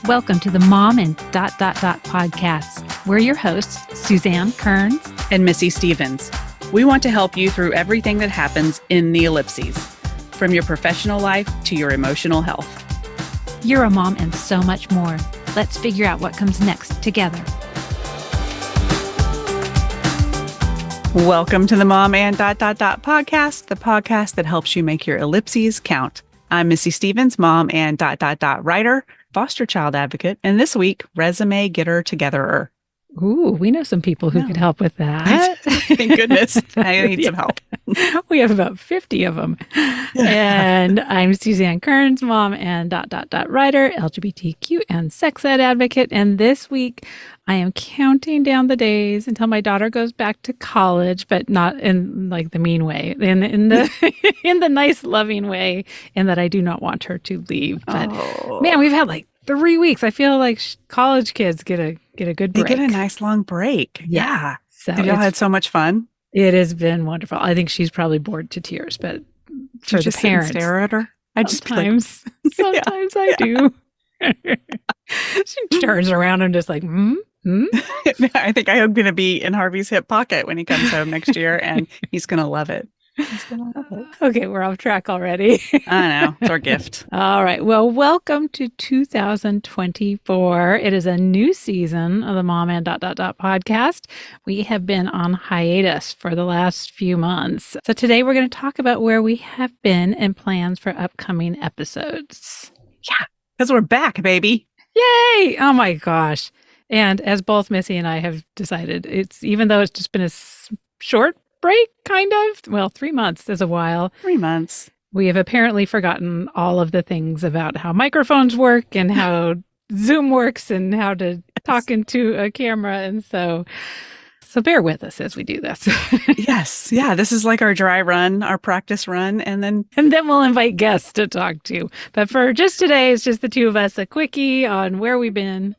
Welcome to the Mom and podcast. We're your hosts, Susanne, Kerns, and Missy Stevens. We want to help you through everything that happens in the ellipses, from your professional life to your emotional health. You're a mom and so much more. Let's figure out what comes next together. Welcome to the Mom and podcast, the podcast that helps you make your ellipses count. I'm Missy Stevens, mom and writer, foster child advocate, and this week, resume getter togetherer. Ooh, we know some people who could help with that. Thank goodness. I need some help. We have about 50 of them. And I'm Susanne Kerns, mom and writer, LGBTQ and sex ed advocate. And this week, I am counting down the days until my daughter goes back to college, but not in like the mean way, in the in the nice, loving way, in that I do not want her to leave. But man, we've had like 3 weeks. I feel like college kids get a good break. They get a nice long break. Yeah. So have y'all had so much fun? It has been wonderful. I think she's probably bored to tears, but for the parents, stare at her. Sometimes I do. She turns around and just like, I think I'm going to be in Harvey's hip pocket when he comes home next year, and he's going to love it. Okay, we're off track already. I know. It's our gift. All right. Well, welcome to 2024. It is a new season of the Mom and podcast. We have been on hiatus for the last few months. So today we're going to talk about where we have been and plans for upcoming episodes. Yeah, because we're back, baby. Yay! Oh my gosh. And as both Missy and I have decided, even though it's just been a short break, kind of. Well, 3 months is a while. 3 months. We have apparently forgotten all of the things about how microphones work and how Zoom works and how to talk into a camera. And so bear with us as we do this. Yes. Yeah. This is like our dry run, our practice run. And then we'll invite guests to talk to. But for just today, it's just the two of us, a quickie on where we've been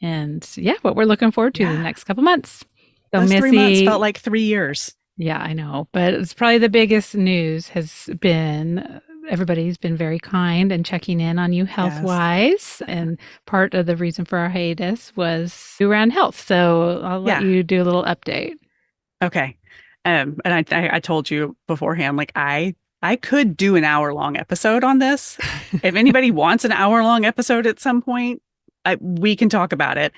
and what we're looking forward to the next couple months. So those Missy, 3 months felt like 3 years. Yeah, I know. But it's probably the biggest news has been everybody's been very kind and checking in on you health-wise. And part of the reason for our hiatus was around health. So I'll let you do a little update. Okay. And I told you beforehand, like I could do an hour-long episode on this. If anybody wants an hour-long episode at some point, we can talk about it.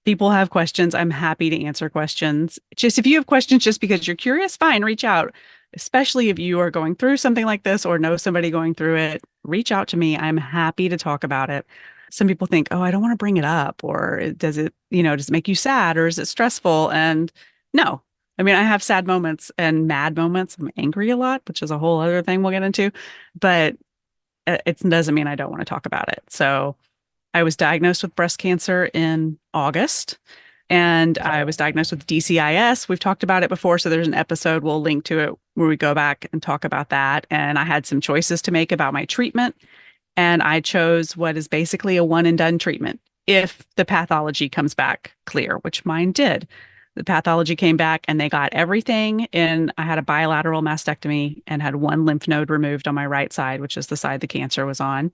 People have questions. I'm happy to answer questions. Just if you have questions just because you're curious, fine, reach out. Especially if you are going through something like this or know somebody going through it, reach out to me. I'm happy to talk about it. Some people think, I don't want to bring it up, or does it make you sad, or is it stressful? And no, I mean, I have sad moments and mad moments. I'm angry a lot, which is a whole other thing we'll get into, but it doesn't mean I don't want to talk about it. So I was diagnosed with breast cancer in August, and I was diagnosed with DCIS. We've talked about it before, so there's an episode we'll link to it where we go back and talk about that. And I had some choices to make about my treatment, and I chose what is basically a one and done treatment if the pathology comes back clear, which mine did. The pathology came back and they got everything in. I had a bilateral mastectomy and had one lymph node removed on my right side, which is the side the cancer was on.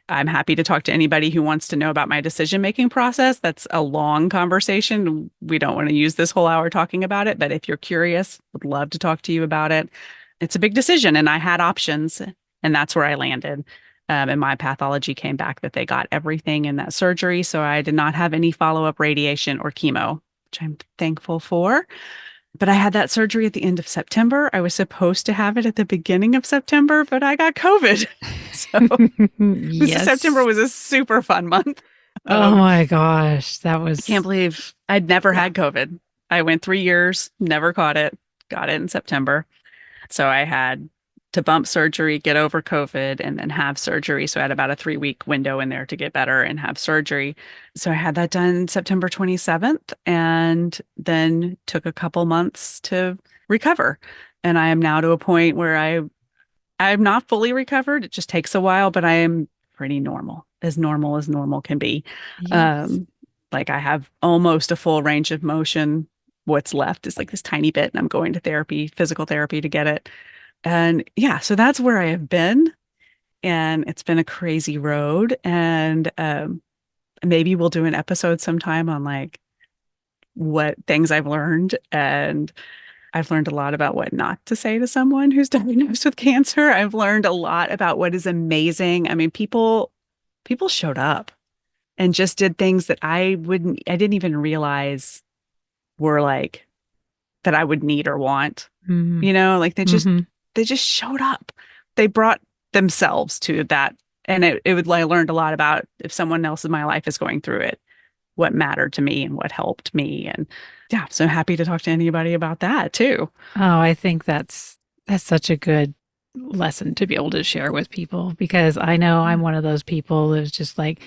I'm happy to talk to anybody who wants to know about my decision-making process. That's a long conversation. We don't want to use this whole hour talking about it, but if you're curious, would love to talk to you about it. It's a big decision, and I had options, and that's where I landed. And my pathology came back that they got everything in that surgery, so I did not have any follow-up radiation or chemo, which I'm thankful for. But I had that surgery at the end of September. I was supposed to have it at the beginning of September, but I got COVID. So September was a super fun month. Oh my gosh. I can't believe I'd never had COVID. I went 3 years, never caught it, got it in September. So I had to bump surgery, get over COVID, and then have surgery. So I had about a 3-week window in there to get better and have surgery. So I had that done September 27th, and then took a couple months to recover. And I am now to a point where I'm not fully recovered. It just takes a while, but I am pretty normal as normal can be. Yes. Like I have almost a full range of motion. What's left is like this tiny bit, and I'm going to therapy, physical therapy to get it. And so that's where I have been, and it's been a crazy road. And maybe we'll do an episode sometime on like what things I've learned. And I've learned a lot about what not to say to someone who's diagnosed with cancer. I've learned a lot about what is amazing. I mean, people showed up and just did things that I didn't even realize were like that I would need or want. Mm-hmm. Like Mm-hmm. they just showed up. They brought themselves to that. And I learned a lot about if someone else in my life is going through it, what mattered to me and what helped me. And yeah, so happy to talk to anybody about that too. Oh, I think that's such a good lesson to be able to share with people because I know I'm one of those people that's just like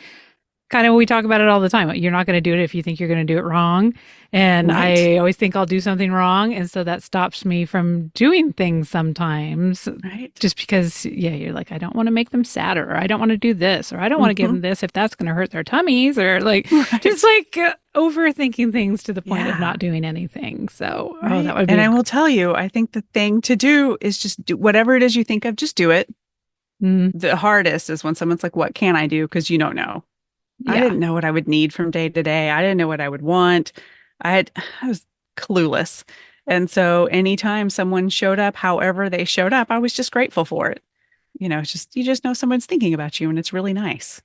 kind of we talk about it all the time. You're not going to do it if you think you're going to do it wrong. And Right. I always think I'll do something wrong. And so that stops me from doing things sometimes Right. just because, yeah, you're like, I don't want to make them sadder or I don't want to do this or I don't want to give Hmm. them this if that's going to hurt their tummies or like just Right. like overthinking things to the point of Yeah. not doing anything. So, oh, that Right. would And be I will tell you, I think the thing to do is just do whatever it is you think of, just do it. mm, The hardest is when someone's like, what can I do? Because you don't know. I yeah. didn't know what I would need from day to day. I didn't know what I would want. I was clueless. And so anytime someone showed up, however they showed up, I was just grateful for it. It's just, you just know someone's thinking about you and it's really nice.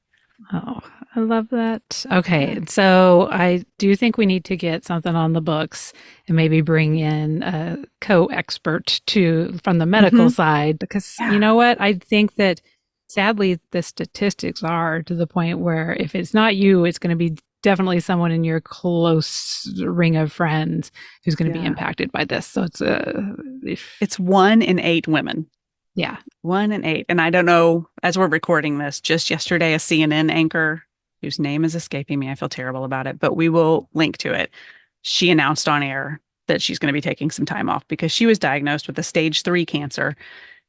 Oh, I love that. Okay, Yeah. so I do think we need to get something on the books and maybe bring in a co-expert to from the medical Hmm. side because you Yeah. know what? I think that sadly the statistics are to the point where if it's not you, it's going to be definitely someone in your close ring of friends who's going to be Yeah. impacted by this. So it's if It's 1 in 8 women. yeah. 1 in 8. And I don't know, as we're recording this, just yesterday, a CNN anchor whose name is escaping me. I feel terrible about it, but we will link to it. She announced on air that she's going to be taking some time off because she was diagnosed with a stage 3 cancer,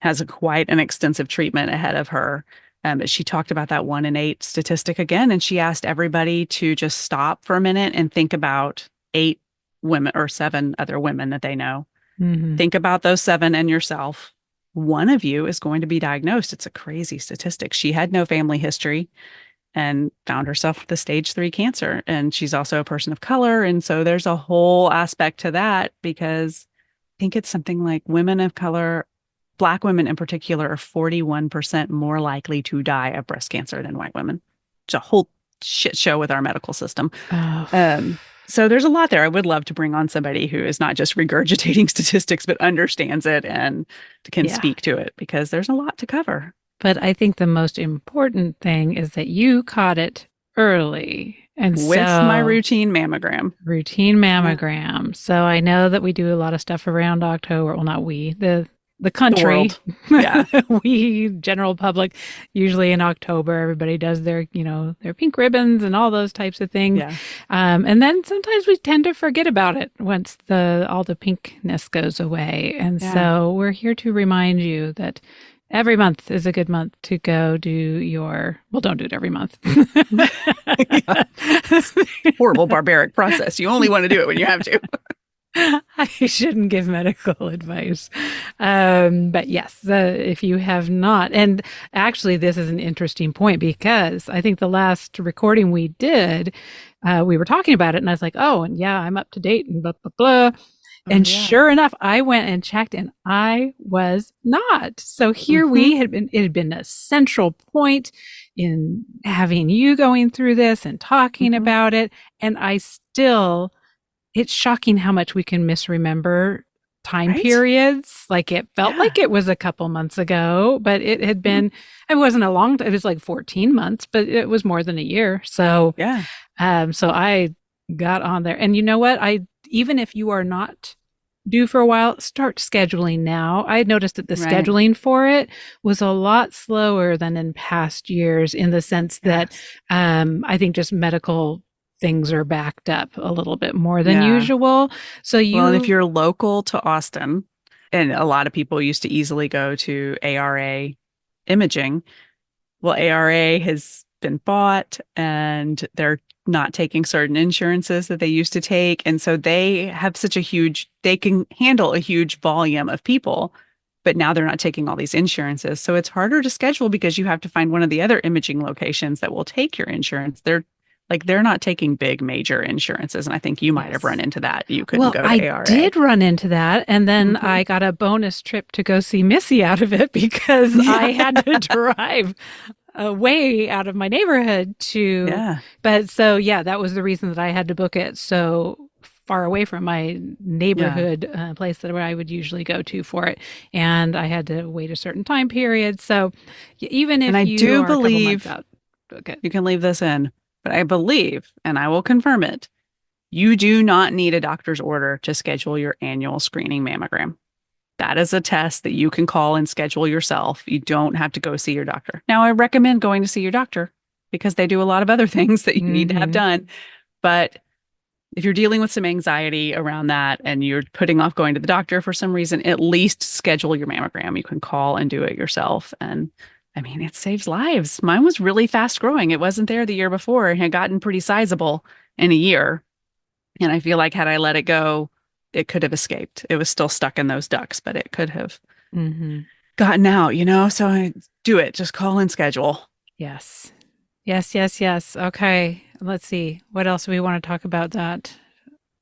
has quite an extensive treatment ahead of her. But she talked about that 1 in 8 statistic again. And she asked everybody to just stop for a minute and think about 8 women or 7 other women that they know. Mhm. Think about those 7 and yourself. One of you is going to be diagnosed. It's a crazy statistic. She had no family history and found herself with a stage 3 cancer. And she's also a person of color. And so there's a whole aspect to that because I think it's something like women of color, Black women in particular, are 41% more likely to die of breast cancer than white women. It's a whole shit show with our medical system. Oh, Um, so there's a lot there. I would love to bring on somebody who is not just regurgitating statistics, but understands it and can yeah. speak to it because there's a lot to cover. But I think the most important thing is that you caught it early. And With my so, routine mammogram. routine Yeah. mammogram. So I know that we do a lot of stuff around October. Well, not we, the The country. world. Yeah. We, general public, usually in October, everybody does their, their pink ribbons and all those types of things. Yeah. And then sometimes we tend to forget about it once all the pinkness goes away. And Yeah. so we're here to remind you that every month is a good month to go do well, don't do it every month. Yeah. Horrible, barbaric process. You only want to do it when you have to. I shouldn't give medical advice. But yes, if you have not, and actually, this is an interesting point because I think the last recording we did, we were talking about it, and I was like, oh, and yeah, I'm up to date and blah, blah, blah. Oh, And yeah. sure enough, I went and checked and I was not. So here Mhm. it had been a central point in having you going through this and talking Mhm. about it. And it's shocking how much we can misremember time Right? periods. Like it felt Yeah. like it was a couple months ago, but it had Mhm. been, it wasn't a long, it was like 14 months, but it was more than a year. So, Yeah. so I got on there and you know what? Even if you are not due for a while, start scheduling now. I had noticed that the Right. scheduling for it was a lot slower than in past years in the sense that Yes. I think just medical things are backed up a little bit more than Yeah. usual. So Well, and if you, you're local to Austin, and a lot of people used to easily go to ARA imaging, well, ARA has been bought and they're not taking certain insurances that they used to take. And so they have they can handle a huge volume of people, but now they're not taking all these insurances. So it's harder to schedule because you have to find one of the other imaging locations that will take your insurance. Like they're not taking big major insurances. And I think you might have run Yes. into that. You couldn't Well, go to I ARA. did run into that, and then Hmm. I got a bonus trip to go see Missy out of it because Yeah. I had to drive way out of my neighborhood to. Yeah. But so, yeah, that was the reason that I had to book it so far away from my Yeah. neighborhood place that where I would usually go to for it, and I had to wait a certain time period. So, even And if I you do are a couple months believe out, book it. you can leave this in, but I believe, and I will confirm it, you do not need a doctor's order to schedule your annual screening mammogram. That is a test that you can call and schedule yourself. You don't have to go see your doctor. Now, I recommend going to see your doctor because they do a lot of other things that you need to have Hmm. done. But if you're dealing with some anxiety around that and you're putting off going to the doctor for some reason, at least schedule your mammogram. You can call and do it yourself. And I mean, it saves lives. Mine was really fast growing. It wasn't there the year before and had gotten pretty sizable in a year. And I feel like had I let it go, it could have escaped. It was still stuck in those ducts, but it could have Hmm. gotten out, you know? So I do it. Just call and schedule. Yes. Yes, yes, yes. Okay. Let's see. What else do we want to talk about that?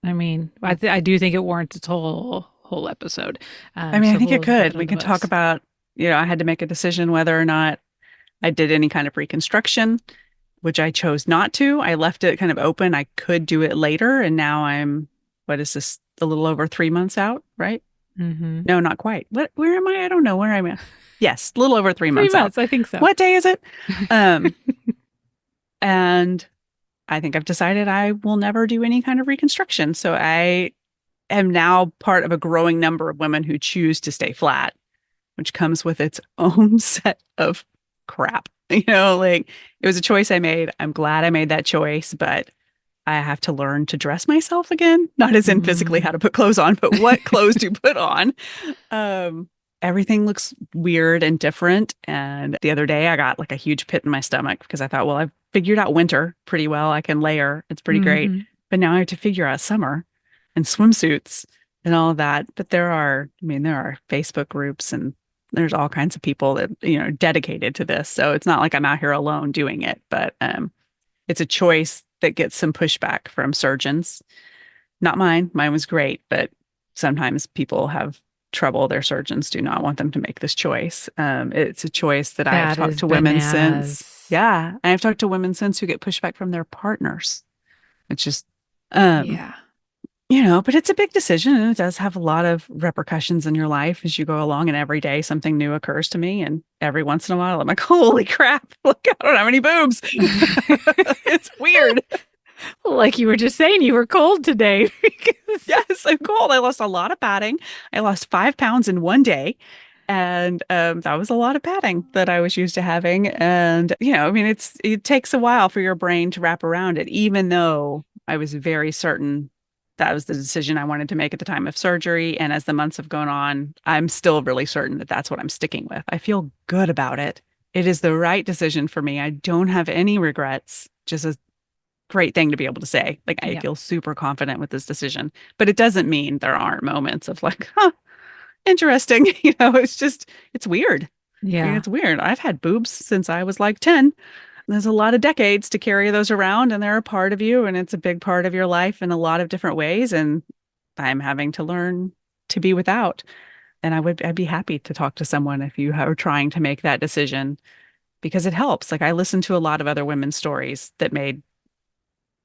I mean, I do think it warrants its whole episode. I mean, I So think it we'll put could. that on We the can talk books. about, I had to make a decision whether or not I did any kind of reconstruction, which I chose not to. I left it kind of open. I could do it later. And now I'm, what is this, a little over 3 months out, right? Hmm. No, not quite. Where am I? I don't know where I'm at. Yes, a little over three Three months out. months, I think so. What day is it? Um, and I think I've decided I will never do any kind of reconstruction. So I am now part of a growing number of women who choose to stay flat, which comes with its own set of crap. Like it was a choice I made. I'm glad I made that choice, but I have to learn to dress myself again. Not as in physically how Mm. to put clothes on, but what clothes to put on. Um, Everything looks weird and different. And the other day I got like a huge pit in my stomach because I thought, well, I've figured out winter pretty well. I can layer. It's pretty great. Hmm. But now I have to figure out summer and swimsuits and all of that. But there are Facebook groups and there's all kinds of people that, dedicated to this. So it's not like I'm out here alone doing it, but it's a choice that gets some pushback from surgeons. Not mine. Mine was great, but sometimes people have trouble. Their surgeons do not want them to make this choice. It's a choice that I have That talked is to women since. bananas. Yeah, I have talked to women since who get pushback from their partners. It's just, um, Yeah. but it's a big decision and it does have a lot of repercussions in your life as you go along. And every day something new occurs to me. And every once in a while, I'm like, holy crap, look, I don't have any boobs. It's weird. Like you were just saying, you were cold today. because- Yes, I'm cold. I lost a lot of padding. I lost 5 pounds in one day. And that was a lot of padding that I was used to having. And, I mean, it takes a while for your brain to wrap around it, even though I was very certain that was the decision I wanted to make at the time of surgery. And as the months have gone on, I'm still really certain that that's what I'm sticking with. I feel good about it. It is the right decision for me. I don't have any regrets, just a great thing to be able to say. Like, I Yeah. feel super confident with this decision, but it doesn't mean there aren't moments of like, huh, interesting. It's weird. I mean, Yeah. it's weird. I've had boobs since I was like 10. There's a lot of decades to carry those around, and they're a part of you, and it's a big part of your life in a lot of different ways. And I'm having to learn to be without. And I'd be happy to talk to someone if you are trying to make that decision because it helps. Like I listened to a lot of other women's stories that made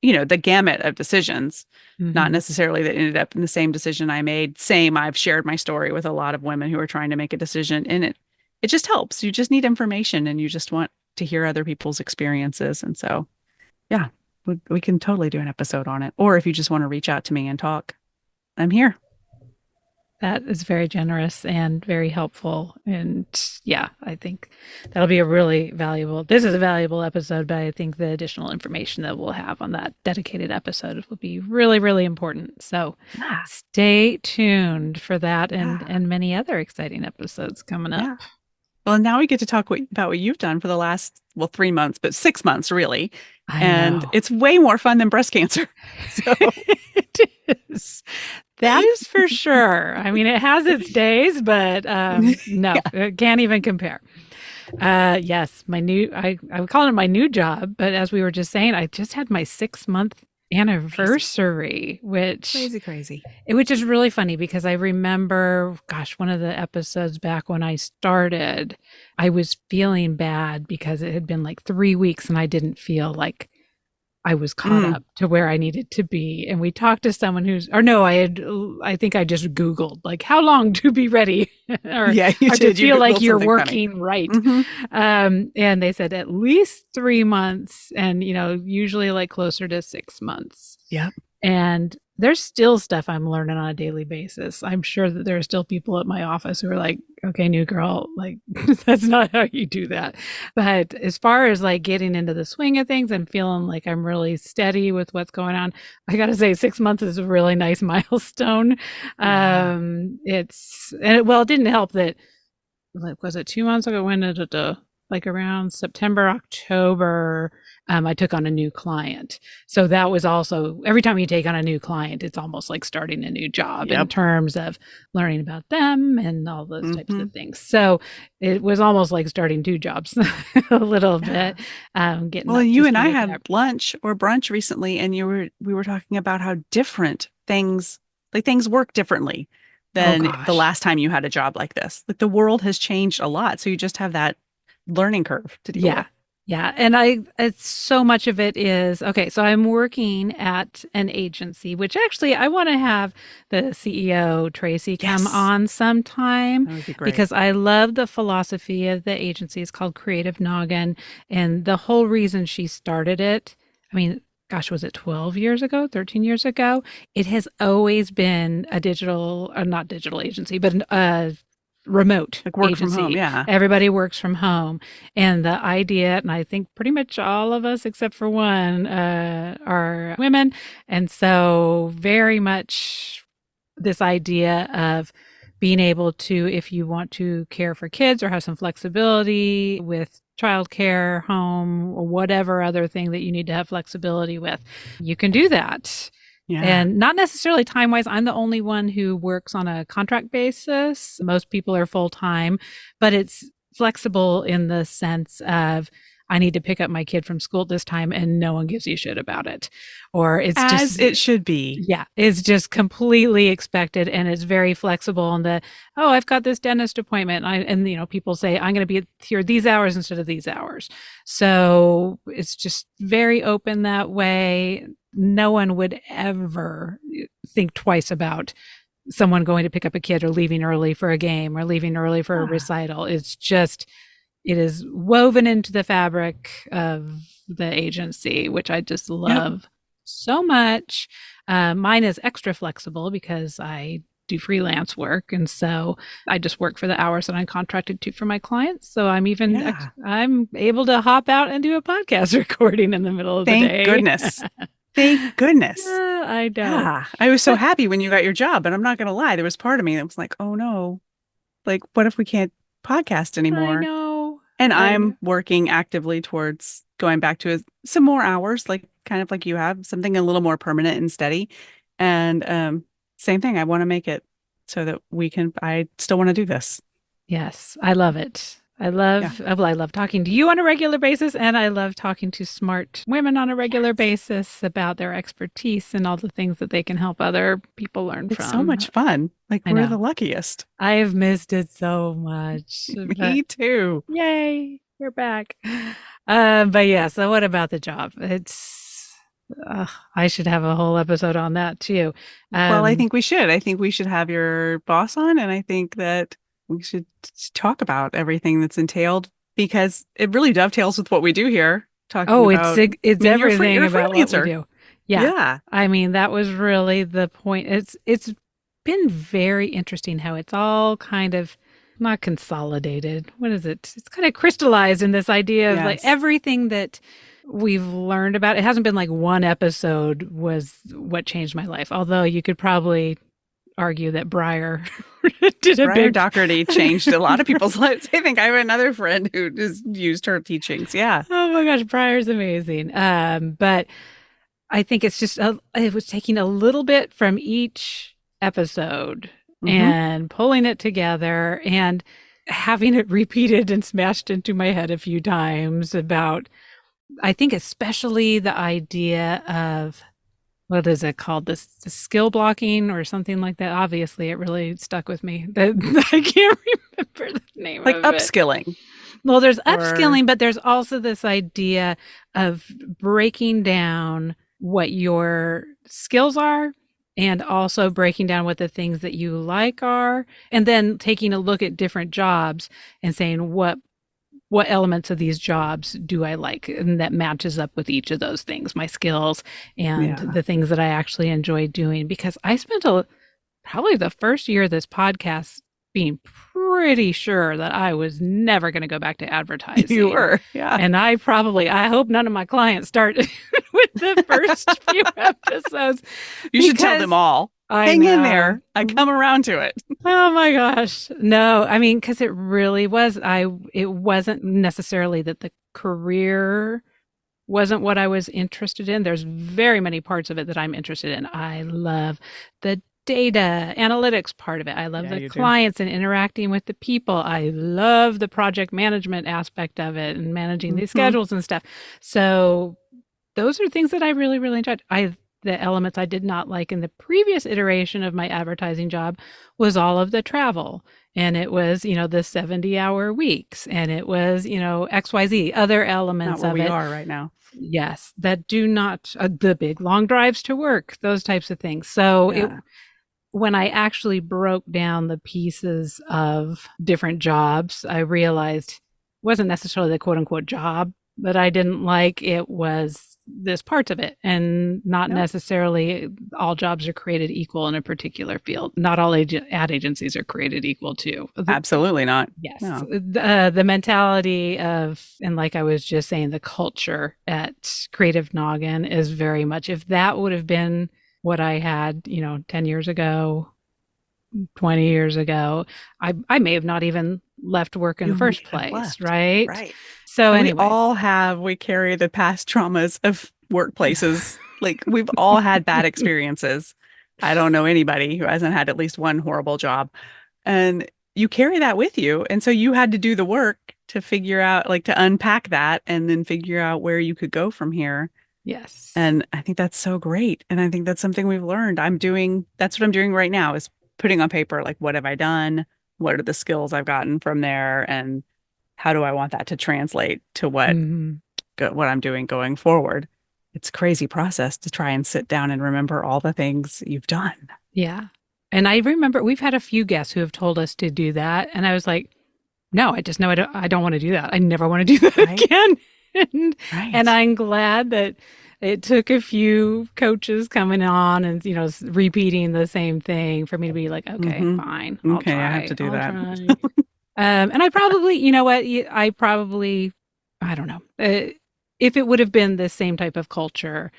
the gamut of decisions, not Hmm. necessarily that ended up in the same decision I made. Same, I've shared my story with a lot of women who are trying to make a decision, and it just helps. You just need information and you just want to hear other people's experiences. And so, yeah, we can totally do an episode on it. Or if you just want to reach out to me and talk, I'm here. That is very generous and very helpful. And yeah, I think that'll be a really valuable. This is a valuable episode, but I think the additional information that we'll have on that dedicated episode will be really, really important. So Yeah, stay tuned for that and yeah, and many other exciting episodes coming up. yeah. Well, now we get to talk about what you've done for the last, well, 3 months, but 6 months really. I And know. it's way more fun than breast cancer. So, It is. That is for sure. I mean, it has its days, but no, yeah. it can't even compare. Yes, I would call it my new job, but as we were just saying, I just had my 6 month Crazy, anniversary, crazy, crazy. which is really funny because I remember, gosh, one of the episodes back when I started, I was feeling bad because it had been like 3 weeks and I didn't feel like I was caught Mm. up to where I needed to be. And we talked to someone or no, I think I just Googled like how long to be ready or, Yeah, you or to did. You feel like Googled you're something funny. working right. Hmm. And they said at least 3 months and, usually like closer to 6 months. Yep. And there's still stuff I'm learning on a daily basis. I'm sure that there are still people at my office who are like, okay, new girl, like, that's not how you do that. But as far as like getting into the swing of things and feeling like I'm really steady with what's going on, I got to say 6 months is a really nice milestone. Yeah. It didn't help that, like, was it 2 months ago? When did it, like around September, October, I took on a new client. So that was also, every time you take on a new client, it's almost like starting a new job in Yep. terms of learning about them and all those types Hmm. of things. So it was almost like starting two jobs a little Yeah. bit, getting Well, up and to you and I speed with had that. lunch or brunch recently, and we were talking about how different things, like things work differently Oh than the gosh. last time you had a job like this. Like the world has changed a lot, so you just have that learning curve to deal with. Yeah. Yeah. And it's so much of it is okay. So I'm working at an agency, which actually I want to have the CEO, Tracy, come Yes, on sometime that would be great. because I love the philosophy of the agency. It's called Creative Noggin. And the whole reason she started it, I mean, gosh, was it 12 years ago, 13 years ago? It has always been a not digital agency, but a remote Like work from home. agency. Yeah. Everybody works from home. And the idea, and I think pretty much all of us except for one are women. And so, very much this idea of being able to, if you want to care for kids or have some flexibility with childcare, home, or whatever other thing that you need to have flexibility with, you can do that. Yeah. And not necessarily time wise. I'm the only one who works on a contract basis. Most people are full time, but it's flexible in the sense of I need to pick up my kid from school this time and no one gives you shit about it. Or it's As just, it should be. yeah, it's just completely expected and it's very flexible. And oh, I've got this dentist appointment. People say, I'm going to be here these hours instead of these hours. So it's just very open that way. No one would ever think twice about someone going to pick up a kid or leaving early for a game or leaving early for a Ah, recital. It is woven into the fabric of the agency, which I just yep. love so much. Mine is extra flexible because I do freelance work, and so I just work for the hours that I'm contracted to for my clients. So Yeah. I'm able to hop out and do a podcast recording in the middle of the Thank day. goodness. Thank goodness. I know, Yeah. I was so but happy when you got your job, and I'm not going to lie, there was part of me that was like, oh no, like, what if we can't podcast I anymore? know, And I I'm know. working actively towards going back to some more hours, like kind of like you have, something a little more permanent and steady. And same thing, I want to make it so that I still want to do this. Yes, I love it. Yeah. I love talking to you on a regular basis, and I love talking to smart women on a regular Yes. basis about their expertise and all the things that they can help other people learn It's so from. much fun. Like, I we're the know. luckiest. I have missed it so much, but Me too. yay, you're back. But yeah, so what about the job? I should have a whole episode on that too. Well, I Um, think we should. I think we should have your boss on, and I think that we should talk about everything that's entailed because it really dovetails with what we do here, talking Oh, about, it's I mean, everything you're a about what we freelancer. do. Yeah. Yeah. I mean, that was really the point. It's been very interesting how it's all kind of not consolidated. What is it? It's kind of crystallized in this idea of like Yes. everything that we've learned about. It hasn't been like one episode was what changed my life. Although you could probably argue that Breyer did a Briar big Doherty changed a lot of people's lives. I think I have another friend who just used her teachings. Yeah. Oh my gosh, Breyer's amazing. But I think it was taking a little bit from each episode Hmm. and pulling it together. And having it repeated and smashed into my head a few times about, I think especially the idea of, what is it called? The skill blocking or something like that. Obviously, it really stuck with me. I can't remember the name Like of it. upskilling. Well, there's Or upskilling, but there's also this idea of breaking down what your skills are and also breaking down what the things that you like are, and then taking a look at different jobs and saying what elements of these jobs do I like, and that matches up with each of those things, my skills and yeah. the things that I actually enjoy doing. Because I spent probably the first year of this podcast being pretty sure that I was never going to go back to advertising. You were, yeah. And I hope none of my clients start with the first few episodes. You should tell them all. Hang in there. I come around to it. Oh my gosh. No, I mean, because it really was. It wasn't necessarily that the career wasn't what I was interested in. There's very many parts of it that I'm interested in. I love the data analytics part of it. I love the clients and interacting with the people. I love the project management aspect of it and managing these schedules and stuff. So those are things that I really, really enjoyed. The elements I did not like in the previous iteration of my advertising job was all of the travel. And it was, the 70-hour weeks. And it was, XYZ, other elements not where of we it. are right now. Yes, that do not, the big long drives to work, those types of things. So when I actually broke down the pieces of different jobs, I realized it wasn't necessarily the quote unquote job that I didn't like. It was this parts of it, and not necessarily all jobs are created equal in a particular field. Not all ad agencies are created equal too. Absolutely not. Yes. No. The mentality of, and like I was just saying, the culture at Creative Noggin is very much, if that would have been what I had, 10 years ago, 20 years ago, I may have not even left work in the first place, right? Right. So anyway. We carry the past traumas of workplaces. Like, we've all had bad experiences. I don't know anybody who hasn't had at least one horrible job. And you carry that with you. And so you had to do the work to figure out, like, to unpack that and then figure out where you could go from here. Yes. And I think that's so great. And I think that's something we've learned. That's what I'm doing right now, is putting on paper, like, what have I done? What are the skills I've gotten from there? And how do I want that to translate to what I'm doing going forward? It's a crazy process to try and sit down and remember all the things you've done. Yeah. And I remember we've had a few guests who have told us to do that. And I was like, no, I just know I don't want to do that. I never want to do that again. And I'm glad that it took a few coaches coming on and, repeating the same thing for me to be like, okay, fine. I'll try. I have to do that. And I probably, I don't know. If it would have been the same type of culture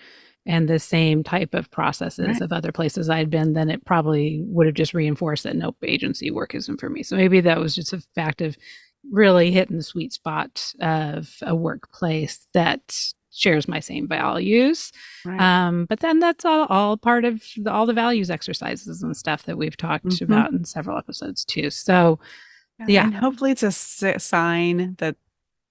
and the same type of processes of other places I'd been, then it probably would have just reinforced that nope, agency work isn't for me. So maybe that was just a fact of really hitting the sweet spot of a workplace that shares my same values. But then that's all part of all the values exercises and stuff that we've talked about in several episodes too. So yeah. And hopefully it's a sign that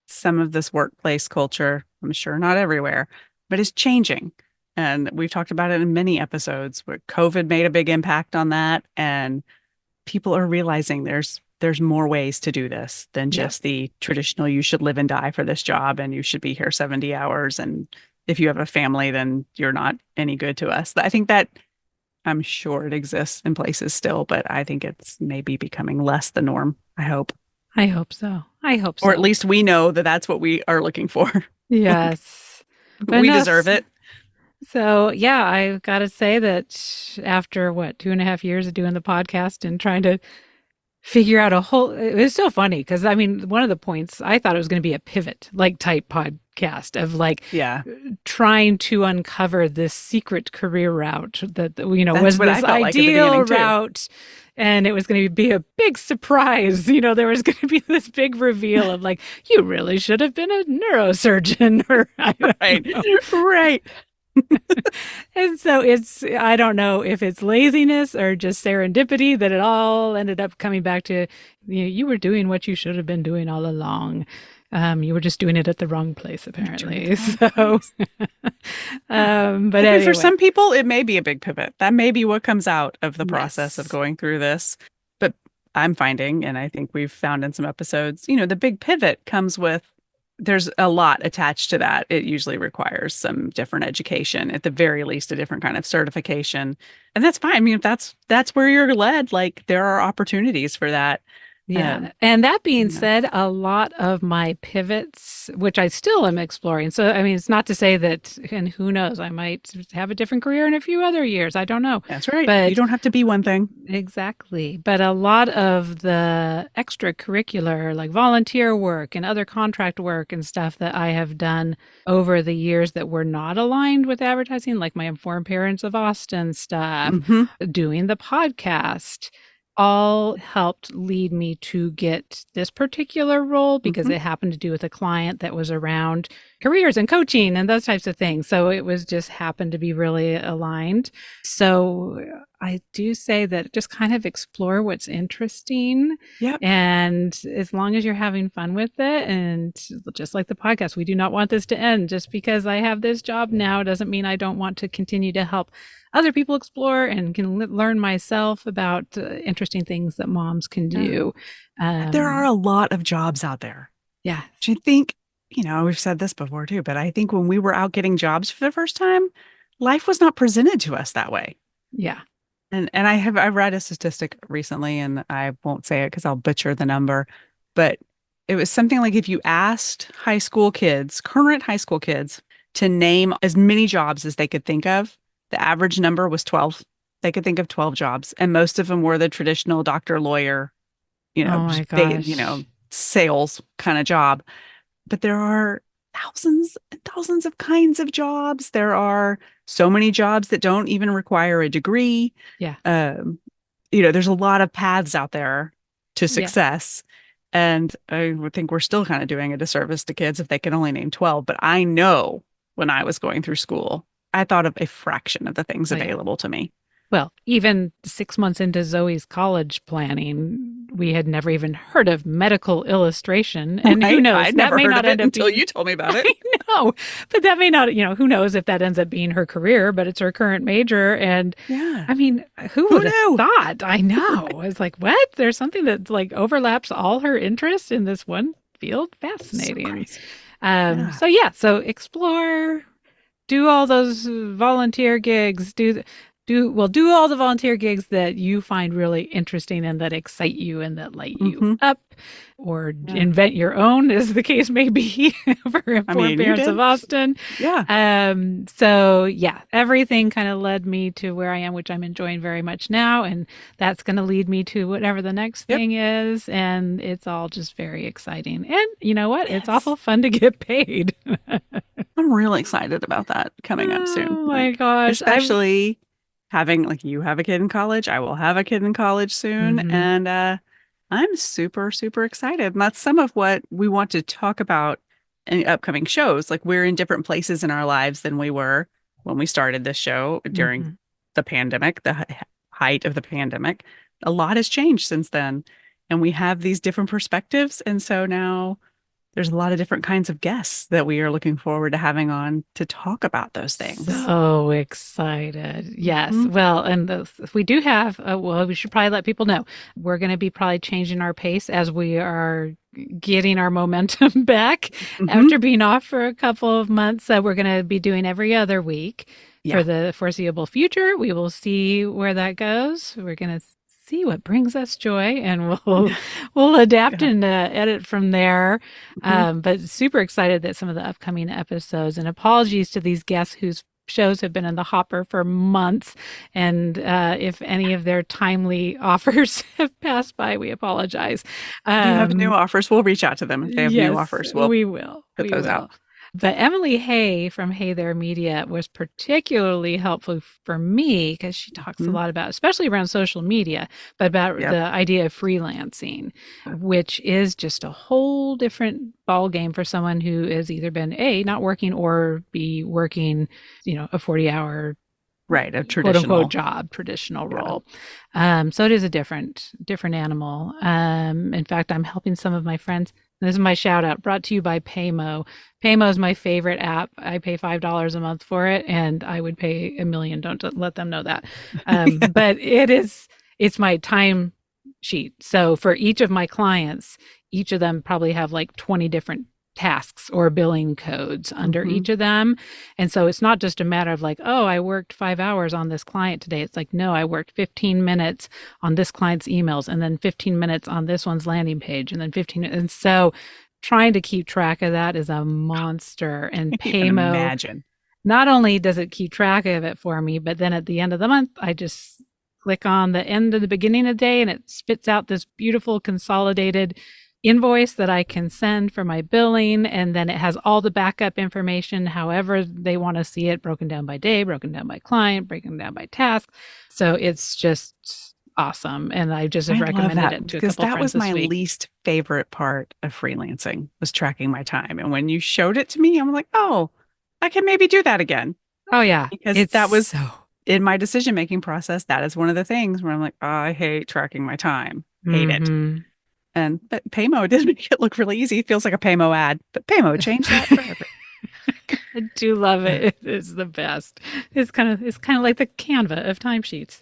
some of this workplace culture, I'm sure not everywhere, but is changing. And we've talked about it in many episodes where COVID made a big impact on that. And people are realizing there's more ways to do this than just the traditional, you should live and die for this job and you should be here 70 hours. And if you have a family, then you're not any good to us. I think that, I'm sure it exists in places still, but I think it's maybe becoming less the norm. I hope. I hope so. Or at least we know that that's what we are looking for. Yes. We deserve it. So, yeah, I've got to say that after 2.5 years of doing the podcast and trying to figure out it was so funny because one of the points I thought it was going to be a pivot type podcast of trying to uncover this secret career route that was this ideal route. And it was going to be a big surprise. There was going to be this big reveal of you really should have been a neurosurgeon or right. And so I don't know if it's laziness or just serendipity that it all ended up coming back to, you were doing what you should have been doing all along. You were just doing it at the wrong place, apparently. So, but Maybe for anyway, some people, it may be a big pivot. That may be what comes out of the process of yes. going through this. But I'm finding, and I think we've found in some episodes, the big pivot comes with there's a lot attached to that. It usually requires some different education, at the very least, a different kind of certification. And that's fine. I mean, if that's where you're led, like there are opportunities for that. Yeah. Um, And that being you know, said, a lot of my pivots, which I still am exploring. So, I mean, it's not to say that, and who knows, I might have a different career in a few other years. I don't know. that's right. You But don't have to be one thing. exactly. But a lot of the extracurricular, like volunteer work and other contract work and stuff that I have done over the years that were not aligned with advertising, like my Informed Parents of Austin stuff, Hmm. doing the podcast, all helped lead me to get this particular role because Hmm. it happened to do with a client that was around careers and coaching and those types of things. So it was just happened to be really aligned. So I do say that just kind of explore what's interesting. Yep. And as long as you're having fun with it, and just like the podcast, we do not want this to end. Just because I have this job now doesn't mean I don't want to continue to help other people explore and can learn myself about interesting things that moms can Yeah. do. There are a lot of jobs out there. Yeah. Do you think, we've said this before too, but I think when we were out getting jobs for the first time, life was not presented to us that way. Yeah. And I read a statistic recently, and I won't say it because I'll butcher the number, but it was something like if you asked high school kids, current high school kids, to name as many jobs as they could think of, the average number was 12. They could think of 12 jobs, and most of them were the traditional doctor, lawyer, Oh my gosh. sales kind of job. But there are thousands and thousands of kinds of jobs. There are so many jobs that don't even require a degree. Yeah. Um, there's a lot of paths out there to Yeah. success. And I would think we're still kind of doing a disservice to kids if they can only name 12. But I know when I was going through school, I thought of a fraction of the things Oh yeah. available to me. Well, even 6 months into Zoe's college planning, we had never even heard of medical illustration. And who Right? knows, I'd that never may heard not of it end up until being, you told me about it. I know, but that may not, who knows if that ends up being her career, but it's her current major. And Yeah. I mean, who Who would have knew? thought? I know. Right. It's like, what? There's something that like overlaps all her interests in this one field. So Fascinating. crazy. Um, Yeah. so yeah, so explore, do all those volunteer gigs, do all the volunteer gigs that you find really interesting and that excite you and that light you Hmm. up, or Yeah. invent your own, as the case may be, for I Informed mean, you Parents of did. Austin. Yeah. So yeah, everything kind of led me to where I am, which I'm enjoying very much now, and that's going to lead me to whatever the next Yep. thing is, and it's all just very exciting. And you know what? It's Yes. awful fun to get paid. I'm really excited about that coming up soon. Oh my Like, gosh, I've especially having like you have a kid in college. I will have a kid in college soon. mhm. And I'm super, super excited. And that's some of what we want to talk about in upcoming shows. Like we're in different places in our lives than we were when we started this show during Mhm. the pandemic, the height of the pandemic. A lot has changed since then. And we have these different perspectives. And so now there's a lot of different kinds of guests that we are looking forward to having on to talk about those things. So excited. Yes. Hmm. Well, and we do have, well, we should probably let people know we're going to be probably changing our pace as we are getting our momentum back Hmm. after being off for a couple of months. We're going to be doing every other week for Yeah. the foreseeable future. We will see where that goes. We're going to see what brings us joy, and we'll adapt Yeah. and edit from there. Hmm. But super excited that some of the upcoming episodes, and apologies to these guests whose shows have been in the hopper for months. And if any of their timely offers have passed by, we apologize. If you have new Um, offers, we'll reach out to them. If they have new yes, offers, we'll we will. put We those will. out. But Emily Hay from Hey There Media was particularly helpful for me because she talks a Mhm. lot about, especially around social media, but about Yep. the idea of freelancing, which is just a whole different ball game for someone who has either been A, not working or B, working, a 40-hour Right. A quote unquote traditional. job, traditional Yeah. role. So it is a different animal. In fact, I'm helping some of my friends. This is my shout out brought to you by Paymo. Paymo is my favorite app. I pay $5 a month for it, and I would pay a million. Don't let them know that. But it's my time sheet. So for each of my clients, each of them probably have like 20 different tasks or billing codes under Hmm. each of them. And so it's not just a matter of like, oh, I worked 5 hours on this client today. It's like, no, I worked 15 minutes on this client's emails and then 15 minutes on this one's landing page and then 15. And so trying to keep track of that is a monster. And Can't even Paymo, imagine. not only does it keep track of it for me, but then at the end of the month, I just click on the end of the beginning of the day and it spits out this beautiful consolidated invoice that I can send for my billing. And then it has all the backup information, however they want to see it, broken down by day, broken down by client, broken down by task. So it's just awesome. And I just have I love recommended that it to a because couple of that friends was this my week. least favorite part of freelancing was tracking my time. And when you showed it to me, I'm like, oh, I can maybe do that again Oh, yeah. because It's that was so. in my decision making process. That is one of the things where I'm like, oh, I hate tracking my time. Hate it. Mm-hmm. And but Paymo did make it look really easy. It feels like a Paymo ad, but Paymo changed that forever. I do love it. It is the best. It's kind of like the Canva of timesheets.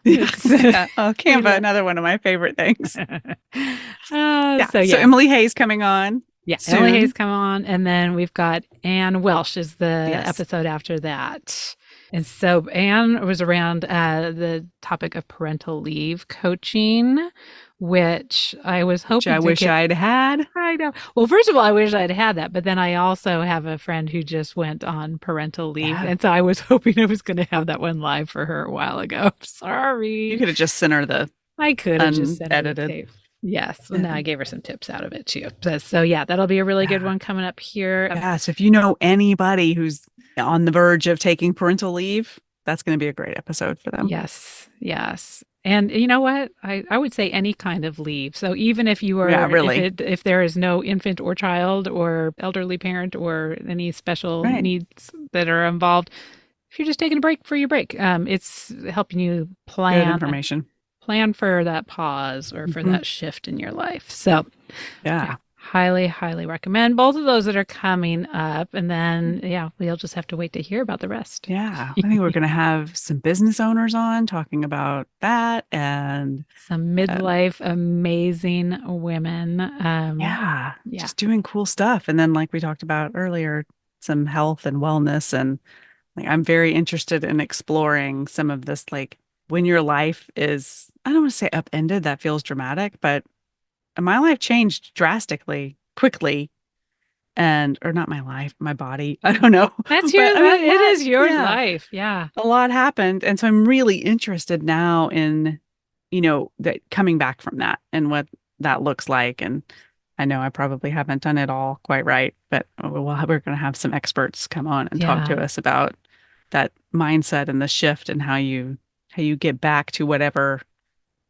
Yeah, It's yeah. Oh, we Canva, love. another one of my favorite things. Yeah. So So yeah, Emily Hayes coming on yeah. Emily Hayes soon. come on, and then we've got Anne Welsh is the Yes. episode after that. And so Anne was around the topic of parental leave coaching, which I was Which I hoping to wish get. I'd had. I know. Well, first of all, I wish I'd had that, but then I also have a friend who just went on parental leave, Yeah. and so I was hoping I was going to have that one live for her a while ago. You Sorry, could have just sent her the I could have just sent her the unedited. tape. Yes. Well, now Yeah. I gave her some tips out of it too. So yeah, that'll be a really good Yeah. one coming up here. Yeah. So if you know anybody who's on the verge of taking parental leave, that's going to be a great episode for them. Yes. Yes. And you know what? I would say any kind of leave. So even if you Yeah, are really. if there is no infant or child or elderly parent or any special Right. needs that are involved, if you're just taking a break for your break, it's helping you Good plan information. for that pause or for Hmm. that shift in your life. So yeah, Yeah. highly, highly recommend both of those that are coming up. And then, yeah, we'll just have to wait to hear about the rest. Yeah. I think we're going to have some business owners on talking about that. And Some uh, midlife amazing women. yeah, Yeah. just doing cool stuff. And then, like we talked about earlier, some health and wellness. And like, I'm very interested in exploring some of this, like when your life is, I don't want to say upended, that feels dramatic, but my life changed drastically, quickly. And, or not my life, my body. I don't know. But I mean, It is your yeah, life. Yeah. a lot happened. And so I'm really interested now in, that coming back from that and what that looks like. And I know I probably haven't done it all quite right, but we're going to have some experts come on and talk to Yeah. us about that mindset and the shift and how you get back to whatever,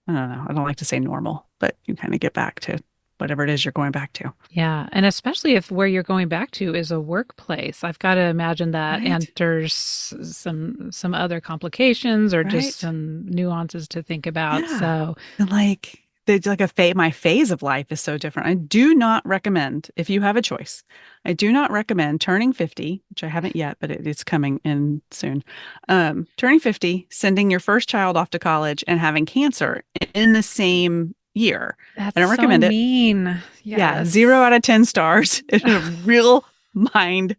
I don't know. I don't like to say normal, but you kind of get back to whatever it is you're going back to. Yeah. And especially if where you're going back to is a workplace, I've got to imagine that Right. enters some other complications or just Right. some nuances to think about. Yeah. So And like there's like my phase of life is so different. I do not recommend, if you have a choice, I do not recommend turning 50, which I haven't yet, but it's coming in soon. Turning 50, sending your first child off to college and having cancer in the same year. I that's don't so recommend it. mean. Yeah, 0 Yes. out of 10 stars. It's a real mind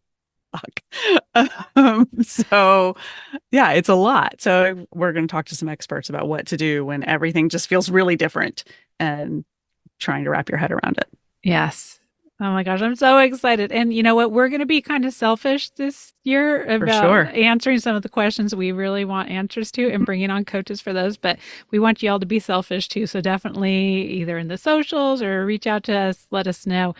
fuck. So yeah, it's a lot. So we're going to talk to some experts about what to do when everything just feels really different and trying to wrap your head around it. Yes. Oh my gosh, I'm so excited. And you know what? We're going to be kind of selfish this year For about sure. answering some of the questions we really want answers to and Mhm. bringing on coaches for those. But we want you all to be selfish too. So definitely either in the socials or reach out to us, let us know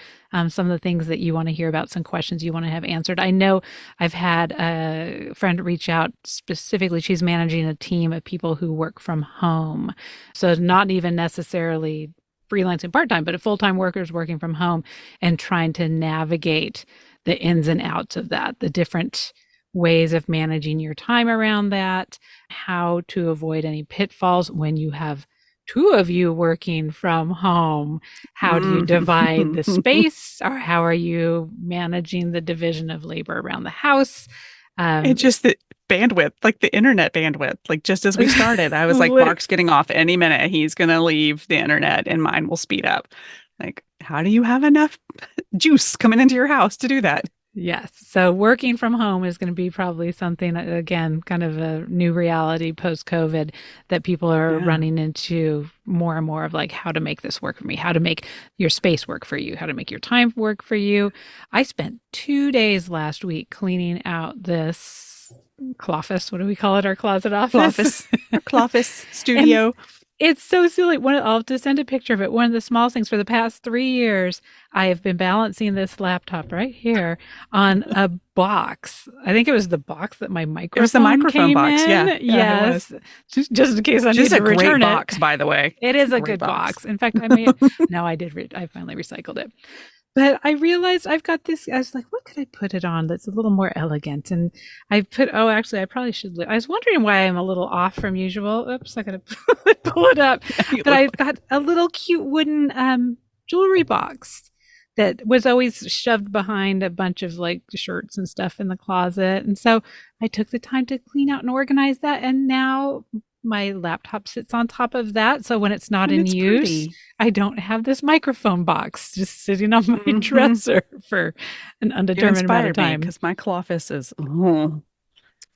some of the things that you want to hear about, some questions you want to have answered. I know I've had a friend reach out specifically. She's managing a team of people who work from home. So not even necessarily freelancing part time, but full time workers working from home and trying to navigate the ins and outs of that, the different ways of managing your time around that, how to avoid any pitfalls when you have two of you working from home. How do you divide the Mhm. space, or how are you managing the division of labor around the house? And Um, just the bandwidth, like the internet bandwidth, like just as we started, I was like, Mark's getting off any minute. He's going to leave the internet and mine will speed up. Like, how do you have enough juice coming into your house to do that? Yes. So working from home is going to be probably something, again, kind of a new reality post COVID that people are Yeah. running into more and more of, like, how to make this work for me, how to make your space work for you, how to make your time work for you. I spent 2 days last week cleaning out this cloffice. What do we call it? Our closet office. Cloffice, or Cloffice And Studio. it's so silly. I'll just send a picture of it. One of the small things for the past 3 years, I have been balancing this laptop right here on a box. I think it was the box that my It was the microphone microphone came box. in. Yeah. Yeah, it was. Yes. Just in case I Which is need a to great return it. box, by the way. It It's is a a great good box. box. In fact, no, I finally recycled it. But I realized I've got this. I was like, what could I put it on that's a little more elegant? And actually, I probably should. I was wondering why I'm a little off from usual. Oops, I gotta pull it up. You But look I've got a little cute wooden jewelry box that was always shoved behind a bunch of like shirts and stuff in the closet. And so I took the time to clean out and organize that. And now my laptop sits on top of that. So when it's not and in it's use, pretty. I don't have this microphone box just sitting on my Hmm. dresser for an You undetermined amount of inspired me time. because my Cloffice is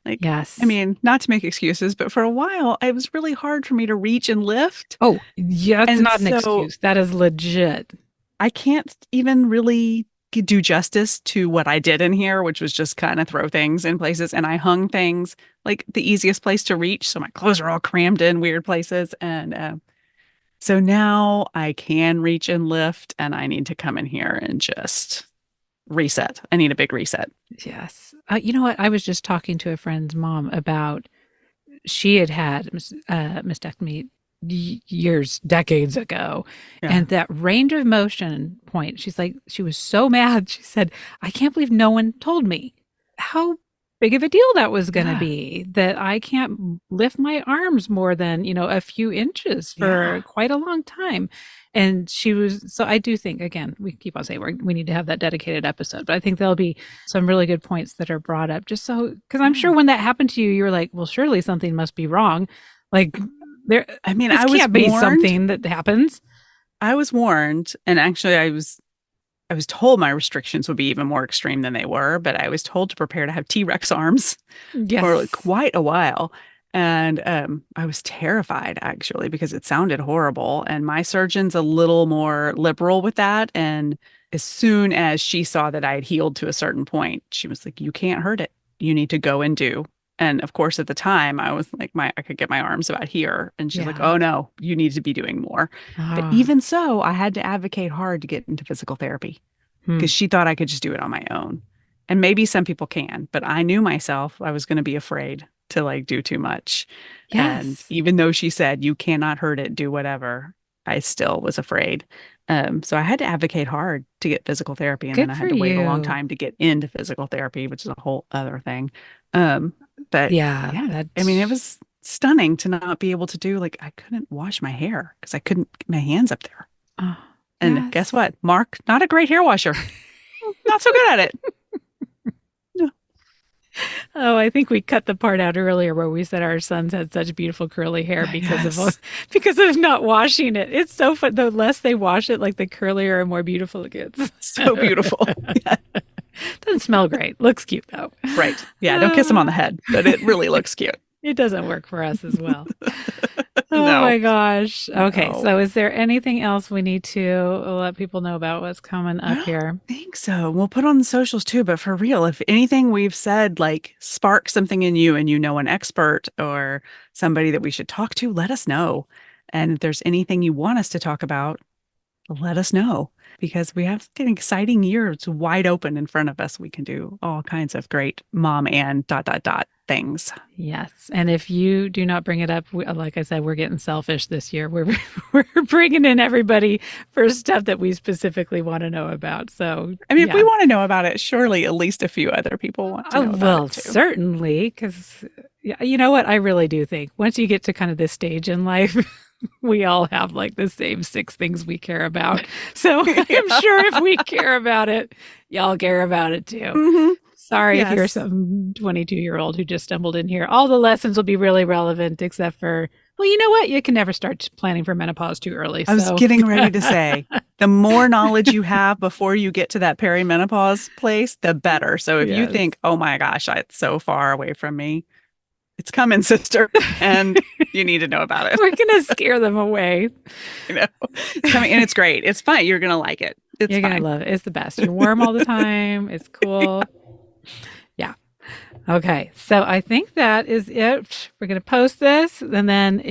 like, I Yes. mean, not to make excuses, but for a while, it was really hard for me to reach and lift. Oh, yeah, that's And not an so excuse. That is legit. I can't even really do justice to what I did in here, which was just kind of throw things in places. And I hung things like the easiest place to reach. So my clothes are all crammed in weird places. And so now I can reach and lift, and I need to come in here and just reset. I need a big reset. Yes. You know what? I was just talking to a friend's mom about she had had mastectomy years, decades ago. Yeah. And that range of motion point, she's like, she was so mad. She said, I can't believe no one told me how big of a deal that was going to Yeah. be, that I can't lift my arms more than, a few inches Yeah. for quite a long time. And so I do think, again, we keep on saying we need to have that dedicated episode, but I think there'll be some really good points that are brought up just so, because I'm sure Yeah. when that happened to you, you were like, well, surely something must be wrong. Like, there, I mean, this I was can't be warned. something that happens. I was warned, and actually I was told my restrictions would be even more extreme than they were, but I was told to prepare to have T-Rex arms for like Yes. quite a while. And I was terrified actually because it sounded horrible. And my surgeon's a little more liberal with that. And as soon as she saw that I had healed to a certain point, she was like, "You can't hurt it. You need to go and do." And of course, at the time, I was like, I could get my arms about here. And she's like, Yeah. "Oh no, you need to be doing more." But Ah. even so, I had to advocate hard to get into physical therapy Hmm. because she thought I could just do it on my own. And maybe some people can, but I knew myself I was going to be afraid to like do too much. And Yes. even though she said, you cannot hurt it, do whatever, I still was afraid. So I had to advocate hard to get physical therapy. And then Good I for had to wait a long you. time to get into physical therapy, which is a whole other thing. Um, but Yeah. yeah, I mean, it That's. was stunning to not be able to do like, I couldn't wash my hair because I couldn't get my hands up there. Oh, And guess yes. what? Mark, not a great hair washer. Not so good at it. No. Oh, I think we cut the part out earlier where we said our sons had such beautiful curly hair because of Yes. because of not washing it. It's so fun. The less they wash it, like the curlier and more beautiful it gets. So beautiful. Yeah. Doesn't smell great. Looks cute though. Right. Yeah. Don't kiss him on Uh, the head, but it really looks cute. it doesn't work for us as well. Oh No, my gosh. Okay, no. so is there anything else we need to let people know about what's coming I up don't here? think so. We'll put on the socials too, but for real, if anything we've said like sparks something in you and you know an expert or somebody that we should talk to, let us know. And if there's anything you want us to talk about, let us know because we have an exciting year. It's wide open in front of us. We can do all kinds of great mom and things. Yes. And if you do not bring it up, like I said, we're getting selfish this year. We're we're bringing in everybody for stuff that we specifically want to know about. So, I mean, if we yeah. want to know about it, surely at least a few other people want to know about Well, it too. certainly, because you know what? I really do think once you get to kind of this stage in life, we all have like the same six things we care about. So I'm Yeah. sure if we care about it, y'all care about it too. Hmm. Sorry if you're Yes. some 22-year-old who just stumbled in here. All the lessons will be really relevant, except for, well, you know what? You can never start planning for menopause too early. I was So, getting ready to say, the more knowledge you have before you get to that perimenopause place, the better. So if you yes. think, oh my gosh, it's so far away from me, it's coming, sister, and you need to know about it. We're going to scare them away. You know, it's coming, and it's great. It's fine. You're gonna like it. It's You're going to fine. love it. It's the best. You're warm all the time. It's cool. Yeah. Okay. So I think that is it. We're going to post this and then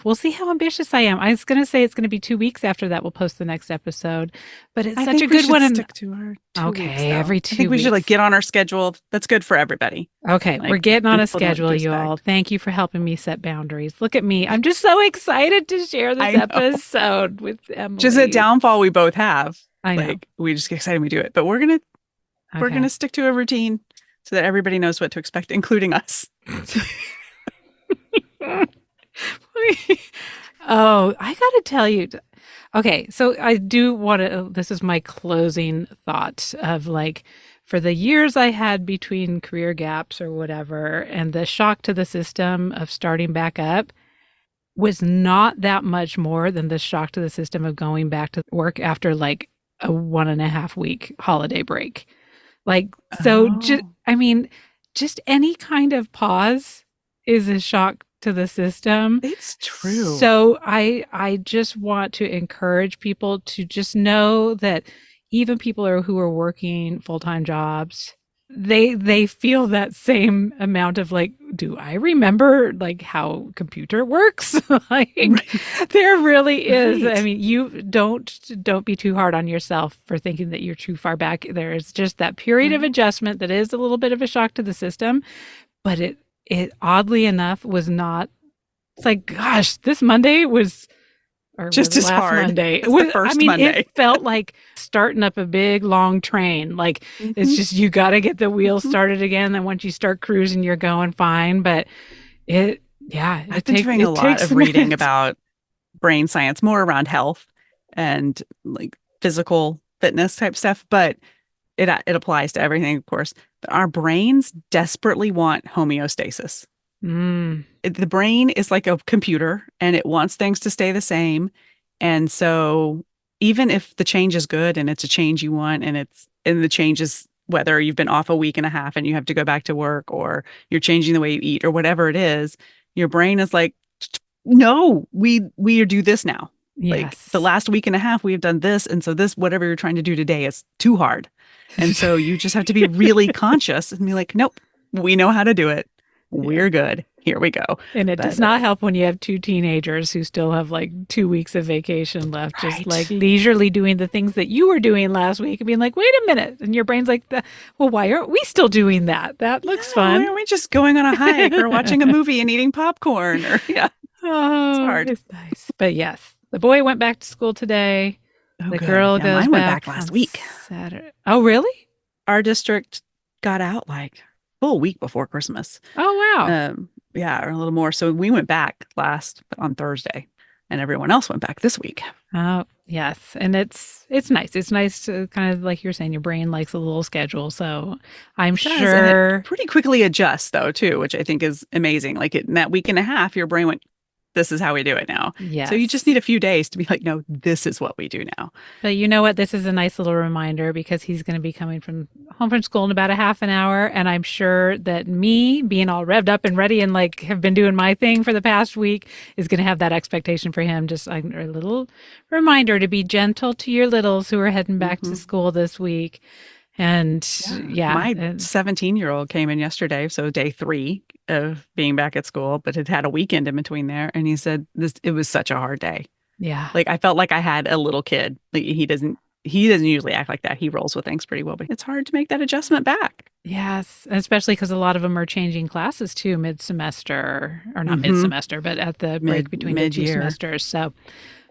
we'll see how ambitious I am. I was going to say it's going to be 2 weeks after that. We'll post the next episode, but it's I such a think we good should one. And stick to our 2 weeks, okay, though. every I two think we should like weeks. get on our schedule. That's good for everybody. Okay, we're Like getting on when a people don't schedule, you all. expect. Thank you for helping me set boundaries. Look at me. I'm just so excited to share this I know. episode with Just a Emily. downfall we both have. I know. Like we just get excited when we do it. But we're Okay. gonna stick to a routine so that everybody knows what to expect, including us. Oh, I got to tell you. Okay, so I do want to. This is my closing thought of like, for the years I had between career gaps or whatever, and the shock to the system of starting back up was not that much more than the shock to the system of going back to work after like a 1.5 week holiday break. Like, so just, Oh, I mean, just any kind of pause is a shock to the system. it's true. So I just want to encourage people to just know that even people who are working full-time jobs, they feel that same amount of like, do I remember like how computer works? Like Right. there really is. I Right. mean, you don't be too hard on yourself for thinking that you're too far back. There is just that period of Right. adjustment that is a little bit of a shock to the system, but it oddly enough was not. It's like, gosh, this Monday was, or was Just it as last hard Monday? It as the was, I first mean, it Monday. felt like starting up a big long train. Like it's Hmm. just, you got to get the wheels Hmm. started again. Then once you start cruising, you're going fine. But yeah, I've been doing a it lot takes of a reading minute. about brain science, more around health and like physical fitness type stuff, but it applies to everything, of course. But our brains desperately want homeostasis. Mm, The brain is like a computer and it wants things to stay the same. And so even if the change is good and it's a change you want and the change is whether you've been off a week and a half and you have to go back to work or you're changing the way you eat or whatever it is, your brain is like, no, we do this now. Like the yes. last week and a half we've done this. And so this, whatever you're trying to do today is too hard. And so you just have to be really conscious and be like, nope, we know how to do it. Yeah. We're good. Here we go. And it does But not help when you have two teenagers who still have like 2 weeks of vacation left, just like right. leisurely doing the things that you were doing last week and being like, wait a minute. And your brain's like, well, why aren't we still doing that? That Yeah, looks why fun. aren't we just going on a hike or watching a movie and eating popcorn? Or yeah, it's Oh, hard. it's nice. But yes, the boy went back to school today. Oh, The good. girl Yeah, goes mine went back back last on week. Saturday. Oh, really? Our district got out like full week before Christmas. Oh, wow. Yeah, or a little more. So we went back on Thursday, and everyone else went back this week. Oh, yes. And it's nice. It's nice to kind of like you're saying, your brain likes a little schedule. So I'm It does, and it sure. pretty quickly adjusts though too, which I think is amazing. Like in that week and a half, your brain went, this is how we do it now. Yes. So you just need a few days to be like, no, this is what we do now. But you know what? This is a nice little reminder because he's going to be coming home from school in about a half an hour. And I'm sure that me being all revved up and ready and like have been doing my thing for the past week is going to have that expectation for him. Just a little reminder to be gentle to your littles who are heading back to school this week. And my 17-year-old came in yesterday, so day 3 of being back at school, but had a weekend in between there. And he said it was such a hard day. Yeah. Like I felt like I had a little kid. Like he doesn't usually act like that. He rolls with things pretty well, but it's hard to make that adjustment back. Yes. Especially because a lot of them are changing classes too mid-semester, or not mid-semester, but at the break between the 2 semesters. So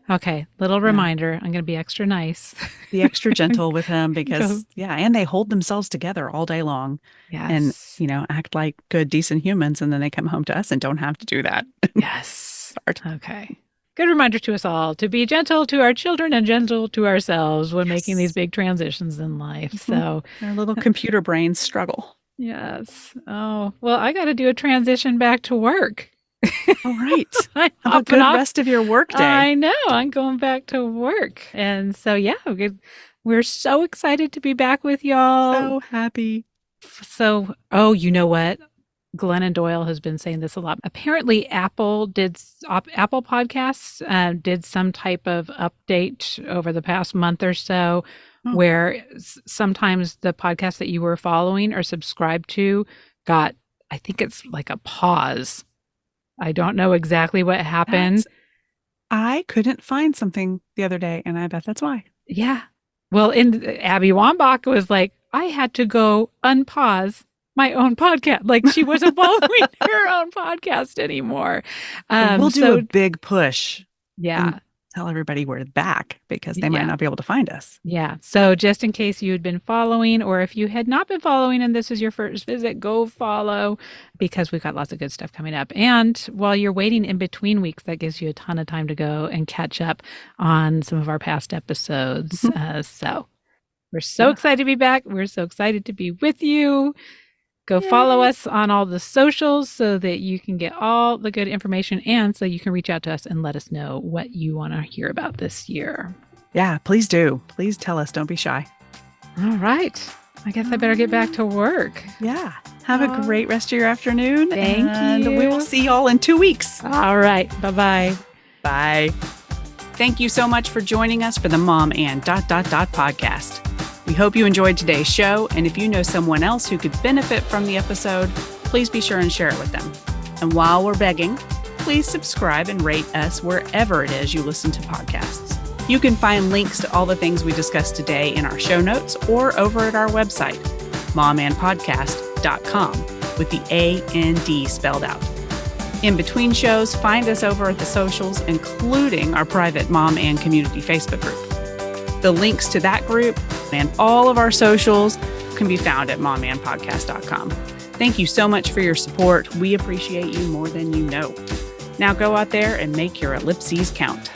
okay, little reminder. I'm going to be extra nice. Be extra gentle with him because, and they hold themselves together all day long. Yes. And, act like good, decent humans. And then they come home to us and don't have to do that. Yes. Okay. Good reminder to us all to be gentle to our children and gentle to ourselves when making these big transitions in life. So our little computer brains struggle. Yes. Oh, well, I got to do a transition back to work. All right. Have a good rest of your work day. I know. I'm going back to work. And so, we're so excited to be back with y'all. So happy. So, you know what? Glennon Doyle has been saying this a lot. Apparently, Apple Podcasts did some type of update over the past month or so where sometimes the podcast that you were following or subscribed to got, I think it's like a pause. I don't know exactly what happened. I couldn't find something the other day, and I bet that's why. Yeah. Well, Abby Wambach was like, I had to go unpause my own podcast. Like she wasn't following her own podcast anymore. We'll do a big push. Yeah. Tell everybody we're back because they might not be able to find us. Yeah. So just in case you had been following, or if you had not been following and this is your first visit, go follow because we've got lots of good stuff coming up. And while you're waiting in between weeks, that gives you a ton of time to go and catch up on some of our past episodes. So we're so excited to be back. We're so excited to be with you. Go follow us on all the socials so that you can get all the good information and so you can reach out to us and let us know what you want to hear about this year. Yeah, please do. Please tell us. Don't be shy. All right. I guess I better get back to work. Yeah. Have a great rest of your afternoon. Thank you. And we will see y'all in 2 weeks. All right. Bye-bye. Bye. Thank you so much for joining us for the Mom and ... podcast. We hope you enjoyed today's show, and if you know someone else who could benefit from the episode, please be sure and share it with them. And while we're begging, please subscribe and rate us wherever it is you listen to podcasts. You can find links to all the things we discussed today in our show notes or over at our website, momandpodcast.com, with the A-N-D spelled out. In between shows, find us over at the socials, including our private Mom and Community Facebook group. The links to that group and all of our socials can be found at momandpodcast.com. Thank you so much for your support. We appreciate you more than you know. Now go out there and make your ellipses count.